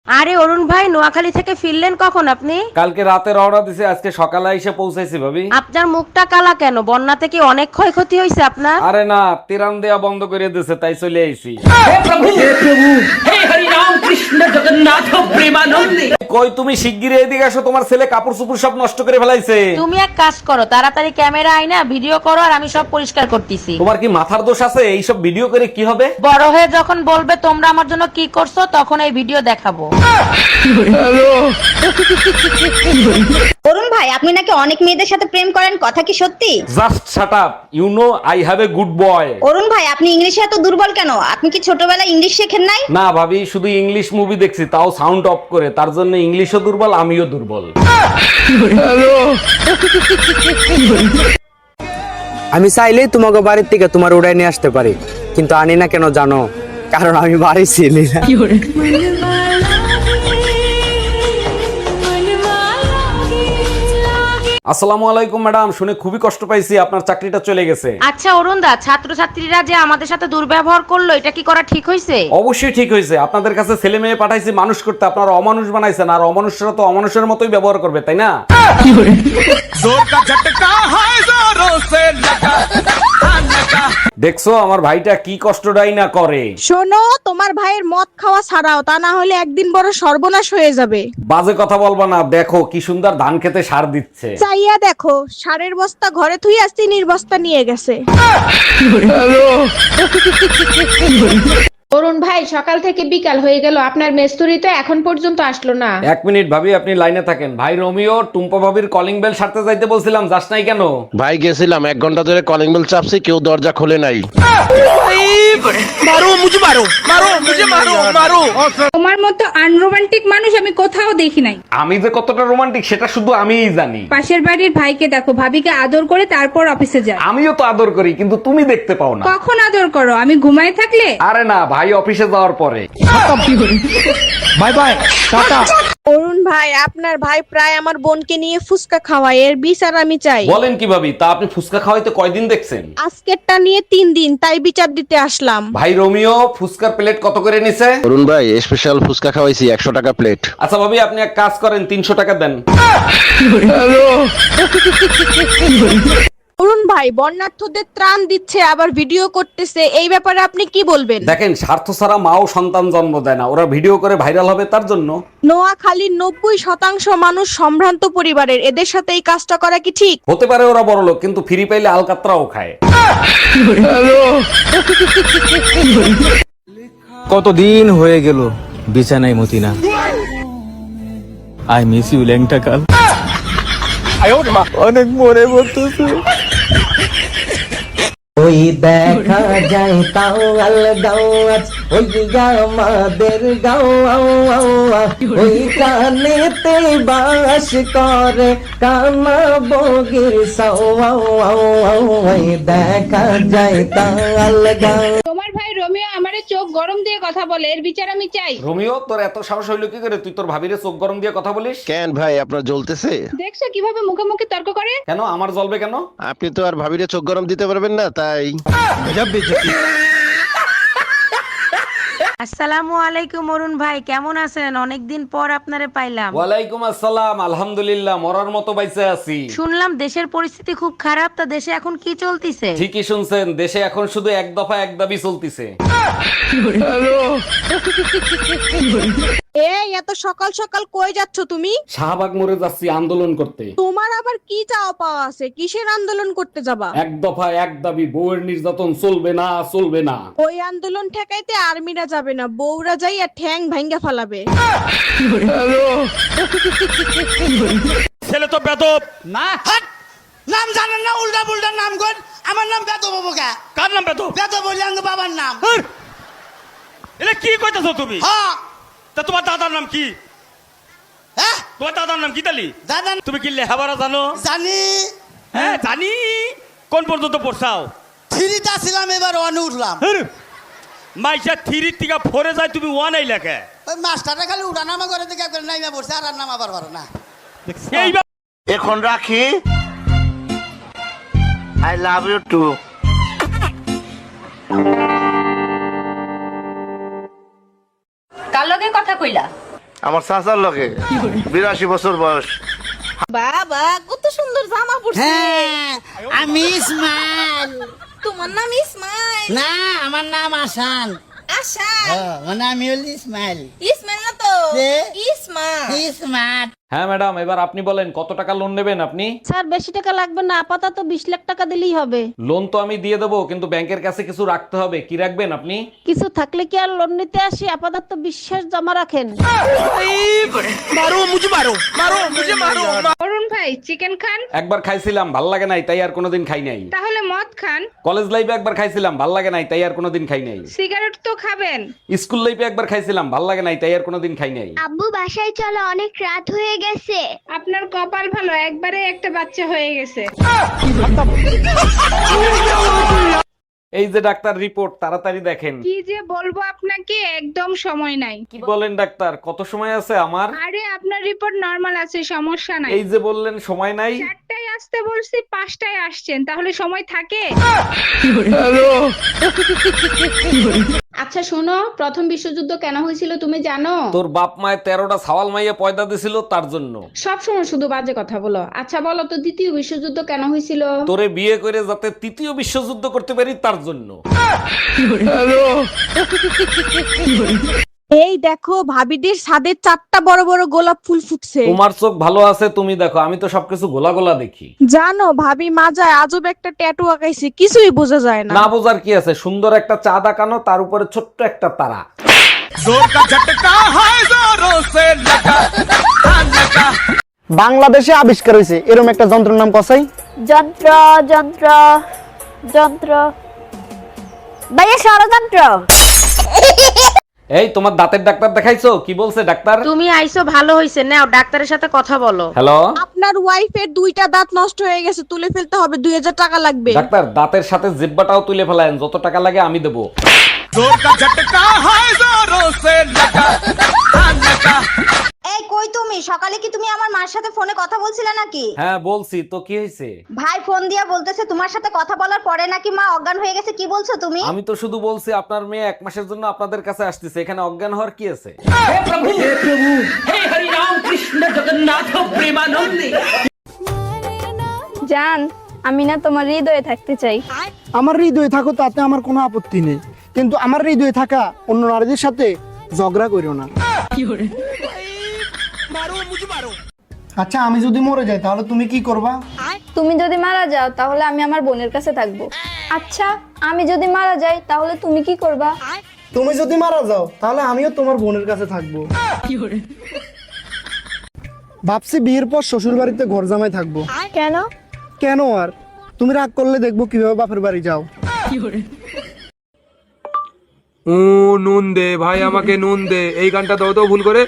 আরে অরুণ ভাই, নোয়াখালী থেকে ফিরলেন কখন আপনি? কালকে রাতে রওনা দিছে, আজকে সকালে এসে পৌঁছাইছি ভাবি। আপনার মুখটা কালা কেন? বন্যাতে কি অনেক ক্ষয়ক্ষতি হয়েছে আপনার? আরে না, তিরান দেয়া বন্ধ করে দিছে, তাই চলে আইছি। কই তুমি শিগগিরই এদিকে আসো, তোমার ছেলে কাপড় চোপড় সব নষ্ট করে ফেলাইছে। তুমি এক কাজ করো, তাড়াতাড়ি ক্যামেরা আইনা ভিডিও করো, আর আমি সব পরিষ্কার করতেছি। তোমার কি মাথার দোষ আছে? এইসব ভিডিও করে কি হবে? বড় হয়ে যখন বলবে তোমরা আমার জন্য কি করছো, তখন এই ভিডিও দেখাবো। অরুণ ভাই, আপনি নাকি অনেক মেয়েদের সাথে প্রেম করেন, কথা কি সত্যি? Just shut up, you know I have a good boy. Arun ভাই, আপনি ইংলিশে এত দুর্বল কেন? আপনি কি ছোটবেলায় ইংলিশ শেখেন নাই? না ভাবি, শুধু ইংলিশ মুভি দেখছি, তাও সাউন্ড অফ করে, তার জন্য ইংলিশও দুর্বল, আমিও দুর্বল। আমি চাইলেই তোমাকে বাড়ির থেকে তোমার উড়াই নিয়ে আসতে পারি, কিন্তু আনি না কেন জানো? কারণ আমি বাড়ি ছিলি না। আসসালামু আলাইকুম ম্যাডাম, শুনে খুবই কষ্ট পাইছি, আপনার চাকরিটা চলে গেছে। আচ্ছা অরুণ দা, ছাত্রছাত্রীরা যে আমাদের সাথে দুর্ব্যবহার করলো, এটা কি করা ঠিক হয়েছে? অবশ্যই ঠিক হয়েছে, আপনাদের কাছে ছেলে মেয়ে পাঠাইছি মানুষ করতে, আপনারা অমানুষ বানাইছেন, আর অমানুষরা তো অমানুষের মতোই ব্যবহার করবে, তাই না? দেখছো আমার ভাইটা কি কষ্টটাই না করে। শোনো, তোমার ভাইয়ের মদ খাওয়া ছাড়াও, তা না হলে একদিন বড় সর্বনাশ হয়ে যাবে। বাজে কথা বলবা না, দেখো কি সুন্দর ধান খেতে সার দিচ্ছে। চাইয়া দেখো, সারের বস্তা ঘরে থুই আসছি, বস্তা নিয়ে গেছে। অরুণ ভাই, সকাল থেকে বিকাল হয়ে গেল, আপনার মেস্তুরি তো এখন পর্যন্ত আসলো না। এক মিনিট ভাবি, আপনি লাইনে থাকেন। ভাই রোমিও, টুম্পা ভাবির কলিং বেল সারতে যাইতে বলছিলাম, যাস নাই কেন? ভাই গেছিলাম, 1 ঘন্টা ধরে কলিং বেল চাপছি, কেউ দরজা খোলে নাই। তোমার মতো আনরোমান্টিক মানুষ আমি কোথাও দেখি নাই। আমি যে কতটা রোমান্টিক সেটা শুধু আমিই জানি। পাশের বাড়ির ভাইকে দেখো, ভাবিকে আদর করে তারপর অফিসে যায়। আমিও তো আদর করি, কিন্তু তুমি দেখতে পাও না। কখন আদর করো? আমি ঘুমায় থাকলে? আরে না, ভাই অফিসে যাওয়ার পরে। Bye bye, tata. অরুণ ভাই, আপনার ভাই প্রায় আমার বোনকে নিয়ে ফুসকা খাওয়ায়, এর বিচার আমি চাই। বলেন কি ভাবি, তা আপনি ফুচকা খাওয়াইতে কয়দিন দেখছেন? আজকেরটা নিয়ে 3 দিন, তাই বিচার দিতে আসলাম। ভাই রোমিও, ফুচকার প্লেট কত করে নিছে? অরুণ ভাই, স্পেশাল ফুচকা খাওয়াইছি, 100 টাকা প্লেট। আচ্ছা ভাবি, আপনি এক কাজ করেন, 300 টাকা দেন। অরুণ ভাই, বন্যার্থদের ত্রাণ দিচ্ছে, আবার ভিডিও করতেছে, এই ব্যাপারে আপনি কি বলবেন? দেখেন, স্বার্থ ছাড়া মাও সন্তান জন্ম দেয় না, ওরা ভিডিও করে ভাইরাল হবে তার জন্য। নোয়াখালীর 90% মানুষ সম্ভ্রান্ত পরিবারের, এদের সাথে এই কাজটা করা কি ঠিক? হতে পারে ওরা বড় লোক, কিন্তু ফ্রি পাইলে আলকাতরাও খায়। কতদিন হয়ে গেল বিছানায় মতিনা। আই মিস ইউ ল্যাংটা কাল। অনেক মনে পড়তেছে। ওই দেখা যায় তাও আলগাও আজ, ওই আমাদের গাও, ওই কানেতে বাস করে কানা বগির সাও, ওই দেখা যায় তাও আলগাও। তোমার ভাই রোমিও আমারে চোখ গরম দিয়ে কথা বলে, এর বিচার আমি চাই। রোমিও, তোর এত সাহস হইলো কি করে? তুই তোর ভাবিরে চোখ গরম দিয়ে কথা বলিস? কেন ভাই, আপনার জ্বলতেছে? দেখছো কিভাবে মুখে মুখে তর্ক করে? কেন আমার জ্বলবে কেন? আপনি তো আর ভাবিরে চোখ গরম দিতে পারবেন না, তাই। আসসালামু আলাইকুম অরুণ ভাই, কেমন আছেন? অনেকদিন পর আপনারে পাইলাম। ওয়ালাইকুম আসসালাম, আলহামদুলিল্লাহ, মরার মতো বাইসে আছি। শুনলাম দেশের পরিস্থিতি খুব খারাপ, তা দেশে এখন কি চলতিছে? ঠিকই শুনছেন, দেশে এখন শুধু এক দফা এক দাবি চলতিছে। এই এত সকাল সকাল কই যাচ্ছ তুমি? শাহবাগ মোড়ে যাচ্ছি আন্দোলন করতে। তোমার আবার কি চাওয়া পাওয়া আছে? কিসের আন্দোলন করতে যাবা? এক দফা এক দাবি, বউয়ের নির্যাতন চলবে না, চলবে না। ওই আন্দোলন ঠেকাইতে আর্মিরা যাবে না, বউরা যাই আর ঠ্যাং ভাঙ্গা ফালাবে। ছেলে তো বেদব না। নাম জানেন না? উল্টা পুল্টা নাম কর। আমার নাম বেদ বাবুকা। কার নাম বেদব? বেদ বললেন বাবার নাম। এটা কি কইতাছো তুমি? হ্যাঁ। তা তোমার দাদার নাম কি? হ্যাঁ, তোমার দাদার নাম কি তালি? দাদা তুমি কি লেখাপড়া জানো? জানি। হ্যাঁ জানি। কোন পর্যন্ত পড়ছাও? থ্রিটা ছিলাম, এবার ওয়ানে উঠলাম। মাইসা থ্রি থেকে ফোরে যায়, তুমি ওয়ান লেখা। ওই মাস্টারটা খালি উঠানামা করে দিকে একবার নাইমা পড়ছে, আর আর নামাবার পারে না। এখন রাখি। I love you too. কার লগে কথা কইলা? আমার চাচার লগে 82 বছর বয়স। বাবা কত সুন্দর জামা পরছে। হ্যাঁ আমি ইসমাইল। তোমার নাম ইসমাইল? না আমার নাম আসান। আশা? মানে আমি হল ইসমাইল। ইসমাইল না তো, কে? ইসমা। ইসমার্ট। হ্যাঁ ম্যাডাম, এবার আপনি বলেন কত টাকা লোন নেবেন আপনি? স্যার বেশি টাকা লাগবে না, আপাতত 20 লাখ টাকা দিলেই হবে। লোন তো আমি দিয়ে দেবো, কিন্তু ব্যাংকের কাছে কিছু রাখতে হবে। কি রাখবেন আপনি? কিছু থাকলে কি আর লোন নিতে আসি? আপাতত বিশ্বাস জমা রাখেন। অরুণ ভাই চিকেন খান, একবার খাইছিলাম, ভাল লাগে নাই, তাই আর কোনোদিন খাই নাই। তাহলে মদ খান। কলেজ লাইফে একবার খাইছিলাম, ভাল লাগে নাই, তাই আর কোনোদিন খাই নাই। সিগারেট তো খাবেন। স্কুল লাইফে একবার খাইছিলাম, ভাল লাগে নাই, তাই আর কোনোদিন খাই নাই। আব্বু বাসায় চলো, অনেক রাত হয়ে গেছে। আপনার কপাল ভালো, একবারে একটা বাচ্চা হয়ে গেছে। এই যে ডাক্তার রিপোর্ট, তাড়াতাড়ি দেখেন। কি যে বলবো আপনাকে, একদম সময় নাই। কি বলেন ডাক্তার, কত সময় আছে আমার? আরে আপনার রিপোর্ট নরমাল আছে, সমস্যা নাই। এই যে বললেন সময় নাই। 4টায় আসতে বলছি, 5টায় আসছেন, তাহলে সময় থাকে? আচ্ছা শোনো, প্রথম বিশ্বযুদ্ধ কেন হয়েছিল তুমি জানো? তোর বাপ মায়ের 13টা সাওয়াল মাইয়া পয়দা দিছিল তার জন্য। সব সময় শুধু বাজে কথা বলো। আচ্ছা বলো তো, দ্বিতীয় বিশ্বযুদ্ধ কেন হয়েছিল? তোরে বিয়ে করে যাতে তৃতীয় বিশ্বযুদ্ধ করতে পারি তার জন্য। এই দেখো ভাবিদের ছাদে 4টা বড় বড় গোলাপ ফুল ফুটছে। তোমার চোখ ভালো আছে, তুমি দেখো, আমি তো সবকিছু গোলা গোলা দেখি। জানো ভাবি মাজায় আজব একটা ট্যাটু আঁকাইছে, কিছুই বোঝা যায় না। না বোঝার কি আছে, সুন্দর একটা চাঁদ আঁকানো, তার উপরে ছোট্ট একটা তারা। বাংলাদেশে আবিষ্কার হয়েছে এরকম একটা যন্ত্রের নাম কসাই। যন্ত্র যন্ত্র যন্ত্র ভাইয়া, ষড়যন্ত্র। এই তোমার দাঁতের ডাক্তার দেখাইছো? কি বলছে ডাক্তার? তুমি আইছো ভালো হইছে, নাও ডাক্তারের সাথে কথা বলো। হ্যালো আপনার ওয়াইফের 2টা দাঁত নষ্ট হয়ে গেছে, তুলে ফেলতে হবে, 2000 টাকা লাগবে। ডাক্তার, দাঁতের সাথে জিব্বাটাও তুলে ফেলায়েন, যত টাকা লাগে আমি দেবো। এই কই তুমি? সকালে কি তুমি আমার মার সাথে ফোনে কথা বলছিলে নাকি? হ্যাঁ বলছি তো, কি হয়েছে? ভাই ফোন দিয়া বলতেছে তোমার সাথে কথা বলার পরে নাকি মা অজ্ঞান হয়ে গেছে। কি বলছো তুমি? আমি তো শুধু বলছি আপনার মেয়ে 1 মাসের জন্য আপনাদের কাছে আসতেছে, এখানে অজ্ঞান হওয়ার কি আছে? জান, আমি না তোমার হৃদয়ে থাকতে চাই। আমার হৃদয়ে থাকো, তাতে আমার কোনো আপত্তি নেই, কিন্তু আমার হৃদয়ে থাকা অন্য নারীদের সাথে ঝগড়া করিও না। আচ্ছা আমি যদি মরে যাই তাহলে তুমি কি করবা? তুমি যদি মারা যাও তাহলে আমি আমার বোনের কাছে থাকবো। আচ্ছা আমি যদি মারা যাই তাহলে তুমি কি করবা? তুমি যদি মারা যাও তাহলে আমিও তোমার বোনের কাছে থাকবো। ভাবছি বিয়ের পর শ্বশুর বাড়িতে ঘর জামাই থাকবো। কেন? কেন আর, তুমি রাগ করলে দেখবো কিভাবে বাপের বাড়ি যাও। ও নুন দে ভাই, আমাকে নুন দে, এই গানটা দাও তো ভুল করে।